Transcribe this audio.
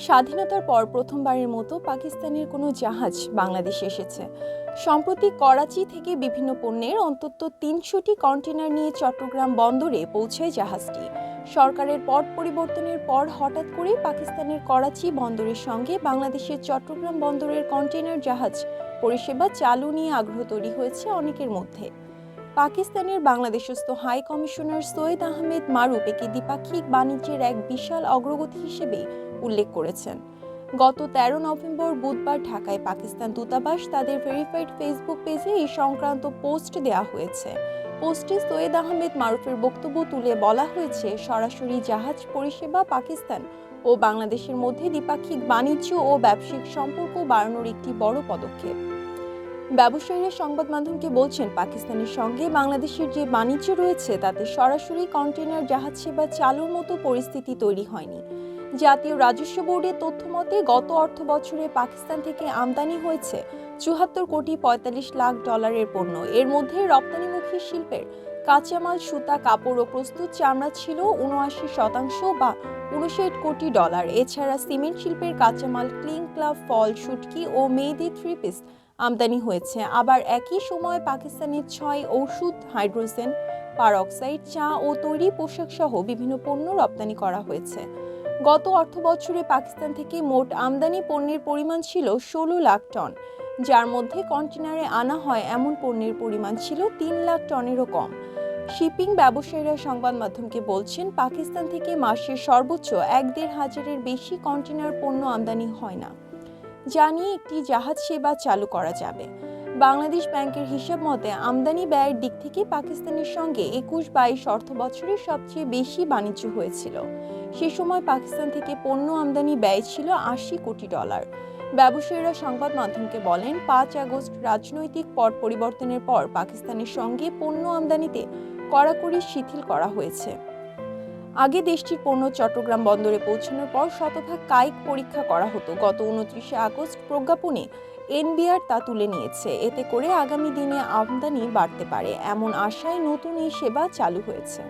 স্বাধীনতার পর প্রথমবারের মতো পাকিস্তানের কোনো জাহাজ বাংলাদেশে এসেছে। সম্প্রতি করাচি থেকে বিভিন্ন পণ্যের অন্তত ৩০০টি কন্টেইনার নিয়ে চট্টগ্রাম বন্দরে পৌঁছায় জাহাজটি। সরকারের পট পরিবর্তনের পর হঠাৎ করে পাকিস্তানের করাচি বন্দরের সঙ্গে বাংলাদেশের চট্টগ্রাম বন্দরের কন্টেইনার জাহাজ পরিষেবা চালু নিয়ে আগ্রহ তৈরি হয়েছে অনেকের মধ্যে। পাকিস্তানের বাংলাদেশস্থ হাই কমিশনার সৈয়দ আহমেদ মারুফ একে দ্বিপাক্ষিক বাণিজ্যের এক বিশাল অগ্রগতি হিসেবে উল্লেখ করেছেন। গত ১৩ নভেম্বর বুধবার ঢাকায় পাকিস্তান দূতাবাস তাদের ভেরিফাইড ফেসবুক পেজে এই সংক্রান্ত পোস্ট দেওয়া হয়েছে। পোস্টে সৈয়দ আহমেদ মারুফের বক্তব্য তুলে বলা হয়েছে, সরাসরি জাহাজ পরিষেবা পাকিস্তান ও বাংলাদেশের মধ্যে দ্বিপাক্ষিক বাণিজ্য ও ব্যবসায়িক সম্পর্ক বাড়ানোর একটি বড় পদক্ষেপ। ব্যবসায়ীরা সংবাদ মাধ্যমকে বলছেন, পাকিস্তানের সঙ্গে বাংলাদেশের যে বাণিজ্য রয়েছে তাতে সরাসরি কন্টেইনার জাহাজ সেবা চালুর মতো পরিস্থিতি তৈরি হয়নি। জাতীয় রাজস্ব বোর্ডের তথ্য মতে গত অর্থ বছরে পাকিস্তান থেকে আমদানি হয়েছে ৭৪ কোটি ৪৫ লাখ ডলারের পণ্য। এর মধ্যে রপ্তানিমুখী শিল্পের কাঁচামাল, সুতা, কাপড় ও প্রস্তুত চামড়া ছিল ৭৯% বা ৫৯ কোটি ডলার। এছাড়া সিমেন্ট শিল্পের কাঁচামাল, ক্লিং ক্লাব, ফল, শুটকি ও মেয়েদের 3 পিস আমদানি হয়েছে। আবার একই সময় পাকিস্তানের ৬ ওষুধ, হাইড্রোজেন পারঅক্সাইড, চা ও তৈরি পোশাক সহ বিভিন্ন পণ্য রপ্তানি করা হয়েছে। গত অর্থ বছরে পাকিস্তান থেকে মোট আমদানি পণ্যের পরিমাণ ছিল ১৬ লাখ টন, যার মধ্যে কন্টেইনারে আনা হয় এমন পণ্যের পরিমাণ ছিল ৩ লাখ টনেরও কম। শিপিং ব্যবসায়ীরা সংবাদ মাধ্যমকে বলছেন, পাকিস্তান থেকে মাসে সর্বোচ্চ ১-১.৫ হাজারের বেশি কন্টেইনার পণ্য আমদানি হয় না, যা নিয়ে একটি জাহাজ সেবা চালু করা যাবে। বাংলাদেশ ব্যাংকের হিসাব মতে আমদানি ব্যয়ের দিক থেকে পাকিস্তানের সঙ্গে ২১-২২ অর্থ বছরে সবচেয়ে বেশি বাণিজ্য হয়েছিল। সে সময় পাকিস্তান থেকে পণ্য আমদানি ব্যয় ছিল ৮০ কোটি ডলার। ব্যবসায়ীরা সংবাদ মাধ্যমকে বলেন, ৫ আগস্ট রাজনৈতিক পট পরিবর্তনের পর পাকিস্তানের সঙ্গে পণ্য আমদানিতে কড়াকড়ি শিথিল করা হয়েছে। আগে দেশটির পণ্য চট্টগ্রাম বন্দরে পৌঁছানোর পর শতভাগ কায়িক পরীক্ষা করা হতো। গত ২৯ আগস্ট প্রজ্ঞাপনে এনবিআর তা তুলে নিয়েছে। এতে করে আগামী দিনে আমদানি বাড়তে পারে এমন আশায় নতুন এই সেবা চালু হয়েছে।